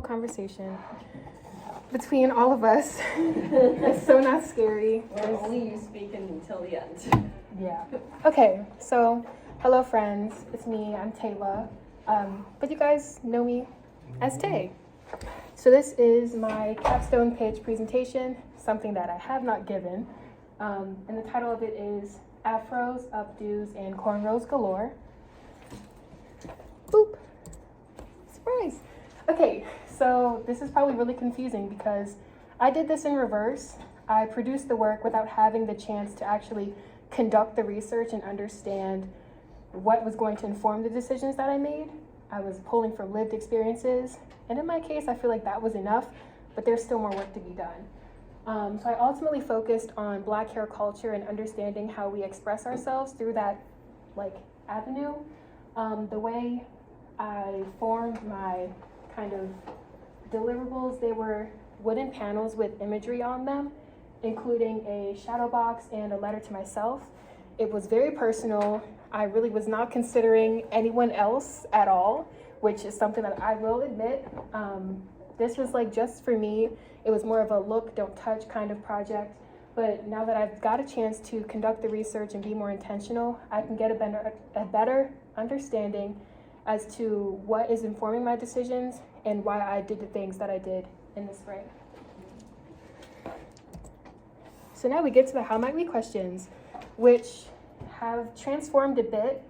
conversation between all of us. It's so not scary. Or only you speaking until the end. Yeah. Okay, so hello friends, it's me, I'm Taylor. But you guys know me as Tay. So this is my capstone pitch presentation, something that I have not given. And the title of it is Afros, Updos, and Cornrows Galore. Boop. Surprise. Okay, so this is probably really confusing because I did this in reverse. I produced the work without having the chance to actually conduct the research and understand what was going to inform the decisions that I made. I was pulling from lived experiences, and in my case, I feel like that was enough, but there's still more work to be done. So I ultimately focused on Black hair culture and understanding how we express ourselves through that avenue. The way I formed my kind of deliverables, they were wooden panels with imagery on them, including a shadow box and a letter to myself. It was very personal. I really was not considering anyone else at all, which is something that I will admit. This was just for me. It was more of a look, don't touch kind of project. But now that I've got a chance to conduct the research and be more intentional, I can get a better understanding as to what is informing my decisions and why I did the things that I did in the spring. So now we get to the how might we questions, which have transformed a bit.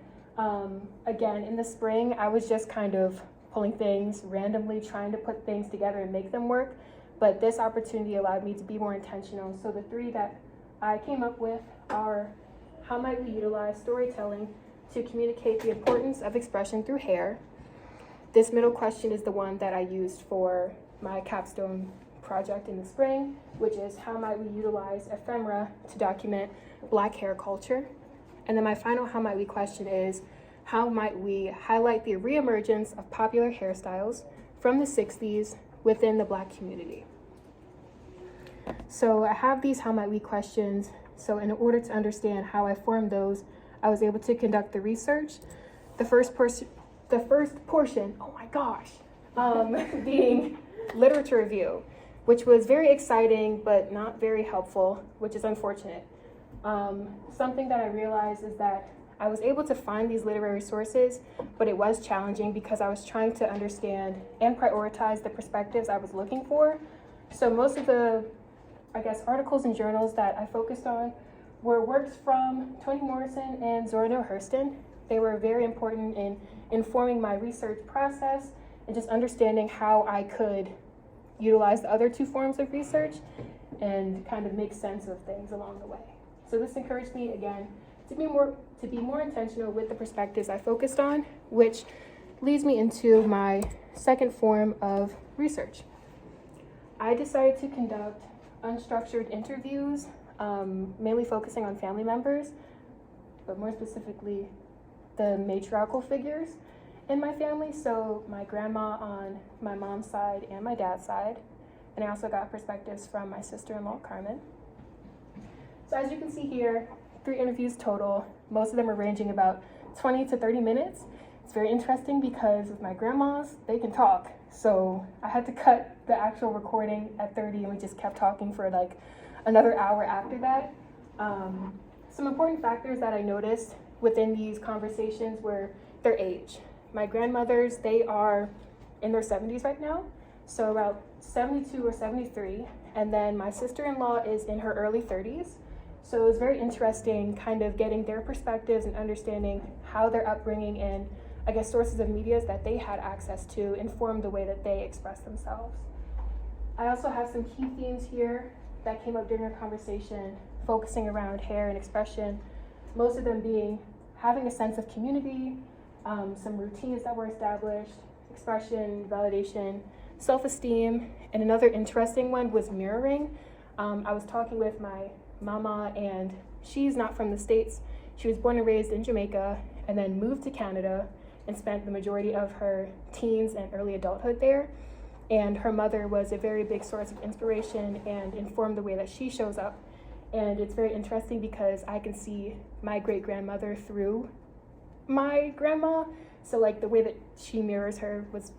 Again, in the spring, I was just kind of pulling things randomly, trying to put things together and make them work. But this opportunity allowed me to be more intentional. So the three that I came up with are how might we utilize storytelling to communicate the importance of expression through hair. This middle question is the one that I used for my capstone project in the spring, which is how might we utilize ephemera to document Black hair culture. And then my final how might we question is how might we highlight the reemergence of popular hairstyles from the 60s within the Black community. So I have these how might we questions. So in order to understand how I formed those, I was able to conduct the research. The first portion, oh my gosh, being literature review, which was very exciting, but not very helpful, which is unfortunate. Something that I realized is that I was able to find these literary sources, but it was challenging because I was trying to understand and prioritize the perspectives I was looking for. So most of the, articles and journals that I focused on were works from Toni Morrison and Zora Neale Hurston. They were very important in informing my research process and just understanding how I could utilize the other two forms of research and kind of make sense of things along the way. So this encouraged me, again, to be more intentional with the perspectives I focused on, which leads me into my second form of research. I decided to conduct unstructured interviews, mainly focusing on family members, but more specifically, the matriarchal figures in my family. So my grandma on my mom's side and my dad's side. And I also got perspectives from my sister-in-law, Carmen. So as you can see here, 3 interviews total. Most of them are ranging about 20 to 30 minutes. It's very interesting because with my grandmas, they can talk. So I had to cut the actual recording at 30 and we just kept talking for another hour after that. Some important factors that I noticed within these conversations were their age. My grandmothers, they are in their 70s right now, so about 72 or 73. And then my sister-in-law is in her early 30s. So it was very interesting kind of getting their perspectives and understanding how their upbringing and sources of media that they had access to informed the way that they express themselves. I also have some key themes here that came up during our conversation, focusing around hair and expression, most of them being having a sense of community, some routines that were established, expression, validation, self-esteem, and another interesting one was mirroring. I was talking with my mama, and she's not from the States. She was born and raised in Jamaica and then moved to Canada and spent the majority of her teens and early adulthood there. And her mother was a very big source of inspiration and informed the way that she shows up. And it's very interesting because I can see my great-grandmother through my grandma. So the way that she mirrors her was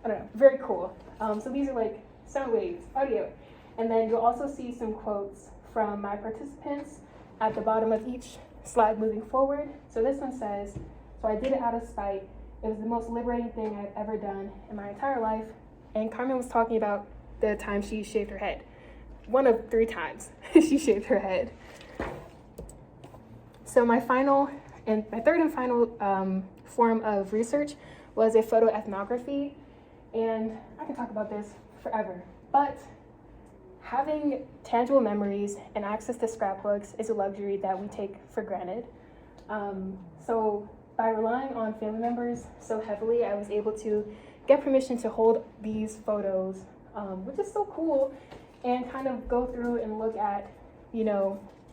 I don't know, very cool. So these are like sound waves, audio. And then you'll also see some quotes from my participants at the bottom of each slide moving forward. So this one says, "So I did it out of spite. It was the most liberating thing I've ever done in my entire life." And Carmen was talking about the time she shaved her head. One of 3 times she shaved her head. So my third and final form of research was a photo ethnography. And I can talk about this forever, but having tangible memories and access to scrapbooks is a luxury that we take for granted. So by relying on family members so heavily, I was able to get permission to hold these photos, which is so cool, and kind of go through and look at,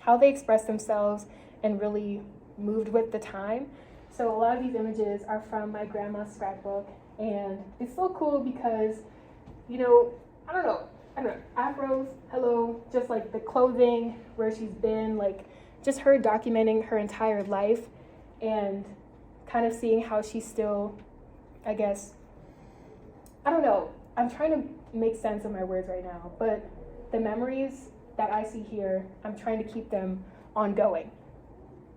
how they express themselves and really moved with the time. So a lot of these images are from my grandma's scrapbook, and it's so cool because, I don't know, Afros, hello, just like the clothing, where she's been, like just her documenting her entire life and kind of seeing how she's still, I guess, I don't know, I'm trying to make sense of my words right now, but the memories that I see here, I'm trying to keep them ongoing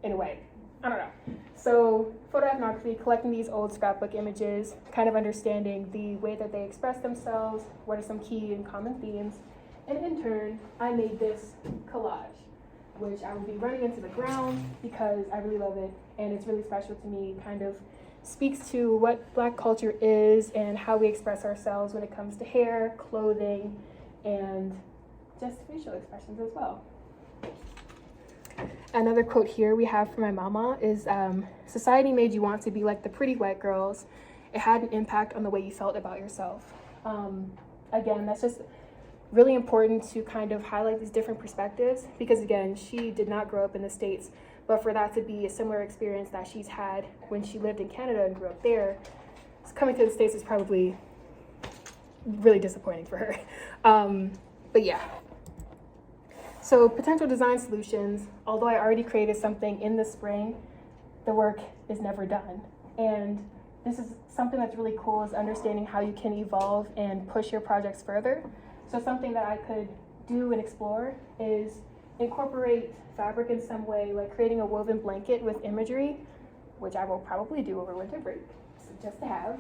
in a way. I don't know. So photo ethnography, collecting these old scrapbook images, kind of understanding the way that they express themselves, what are some key and common themes, and in turn, I made this collage, which I will be running into the ground because I really love it, and it's really special to me, kind of speaks to what Black culture is and how we express ourselves when it comes to hair, clothing, and just facial expressions as well. Another quote here we have from my mama is, "Society made you want to be like the pretty white girls. It had an impact on the way you felt about yourself." Again, that's just really important to kind of highlight these different perspectives because, again, she did not grow up in the States, but for that to be a similar experience that she's had when she lived in Canada and grew up there, coming to the States is probably really disappointing for her. But yeah. So potential design solutions, although I already created something in the spring, the work is never done. And this is something that's really cool, is understanding how you can evolve and push your projects further. So something that I could do and explore is incorporate fabric in some way, like creating a woven blanket with imagery, which I will probably do over winter break, so just to have.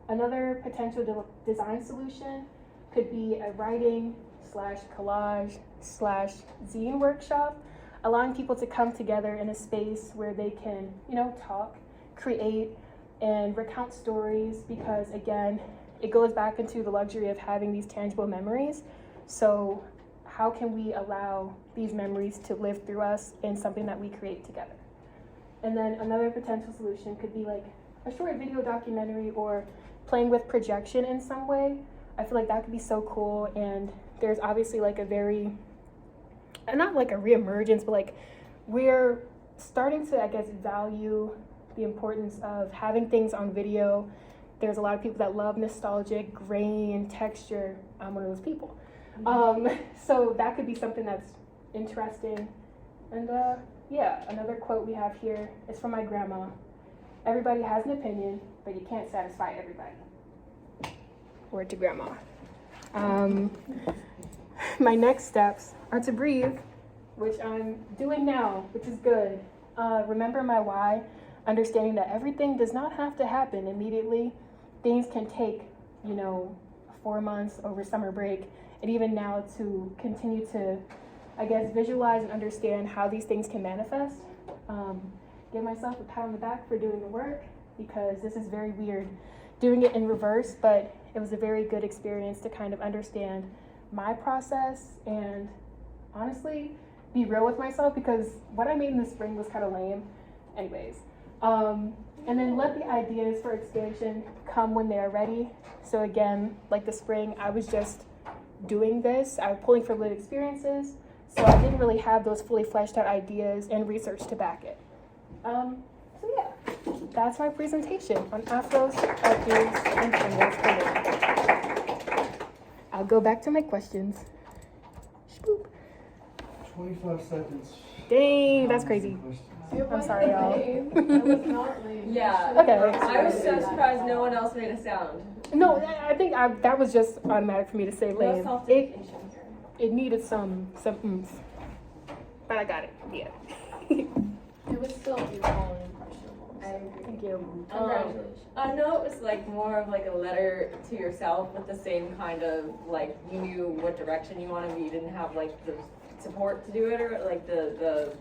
Another potential design solution could be a writing / collage / zine workshop, allowing people to come together in a space where they can, talk, create, and recount stories, because again, it goes back into the luxury of having these tangible memories. So how can we allow these memories to live through us in something that we create together? And then another potential solution could be like a short video documentary or playing with projection in some way. I feel like that could be so cool, and there's obviously like a very, not like a reemergence, but like we're starting to, I guess, value the importance of having things on video. There's a lot of people that love nostalgic, grain, texture. I'm one of those people. So that could be something that's interesting. And yeah, another quote we have here is from my grandma. "Everybody has an opinion, but you can't satisfy everybody." Word to grandma. My next steps are to breathe, which I'm doing now, which is good. Remember my why, understanding that everything does not have to happen immediately. Things can take, 4 months over summer break, and even now to continue to, I guess, visualize and understand how these things can manifest. Give myself a pat on the back for doing the work, because this is very weird doing it in reverse, but it was a very good experience to kind of understand my process and honestly be real with myself, because what I made in the spring was kind of lame anyways. And then let the ideas for expansion come when they're ready. So again, like the spring, I was just doing this. I was pulling from lived experiences, so I didn't really have those fully fleshed out ideas and research to back it. So yeah, that's my presentation on Afros, Updos, and Cornrows. I'll go back to my questions. Spoop. 25 seconds. Dang, that's crazy. Questions. I'm sorry, y'all. It was not lame. Yeah. Okay. I was so surprised no one else made a sound. No, I think that was just automatic for me to say No lame. self-deprecation here. It needed some oomph. But I got it. Yeah. It was still beautiful and impressionable. I agree. Thank you. Congratulations. I know it was like more of like a letter to yourself with the same kind of like you knew what direction you wanted, but you didn't have like the support to do it or like the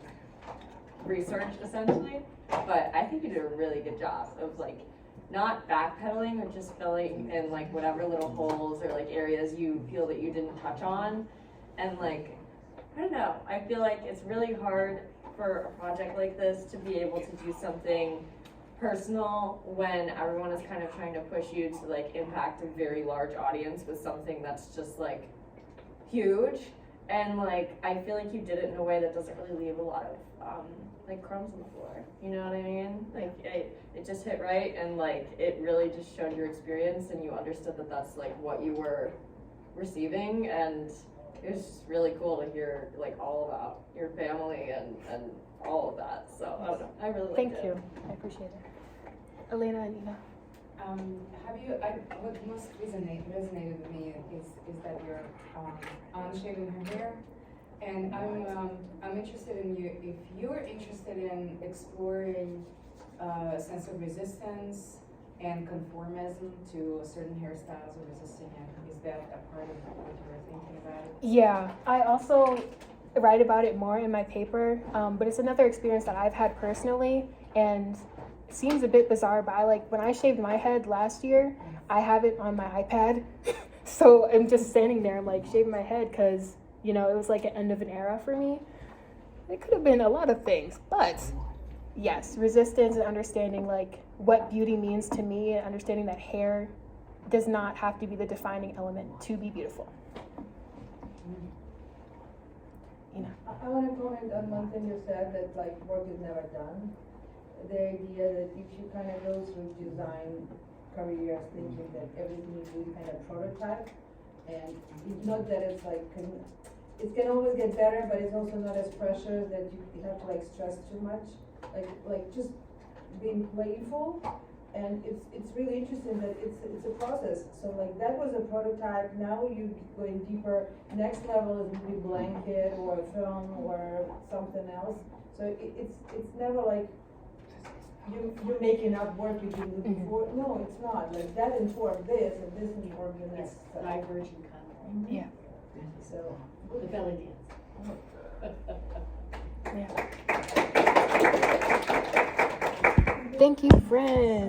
research essentially. But I think you did a really good job of like not backpedaling or just filling in like whatever little holes or like areas you feel that you didn't touch on. And like, I don't know, I feel like it's really hard for a project like this to be able to do something personal when everyone is kind of trying to push you to like impact a very large audience with something that's just like huge. And like, I feel like you did it in a way that doesn't really leave a lot of like crumbs on the floor. You know what I mean? Like it just hit right, and like it really just showed your experience, and you understood that that's like what you were receiving, and it was just really cool to hear like all about your family and all of that. So I don't know, I really liked Thank it. you. I appreciate it. Elena and Ina. What most resonated with me is that you're unshaving her hair, and I'm interested in you if you're interested in exploring a sense of resistance and conformism to certain hairstyles or resisting it. Is that a part of what you were thinking about? Yeah, I also write about it more in my paper, but it's another experience that I've had personally, and it seems a bit bizarre, but when I shaved my head last year, I have it on my iPad, so I'm just standing there, I'm like shaving my head because, it was like an end of an era for me. It could have been a lot of things, but yes, resistance and understanding like what beauty means to me, and understanding that hair does not have to be the defining element to be beautiful. I want to comment on one thing you said, that like work is never done. The idea that if you kind of go through design careers thinking that everything you do is kind of prototype, and it's not that it's like, it can always get better, but it's also not as precious that you have to like stress too much. Like just being playful, and it's really interesting that it's a process. So like that was a prototype. Now you going deeper. Next level is maybe blanket or a film or something else. So it's never like you're making up work you didn't do before. No, it's not. Like that informed this, and this informed the next. Yes, divergent color. Yeah. So. The belly dance. Yeah. Thank you, friends.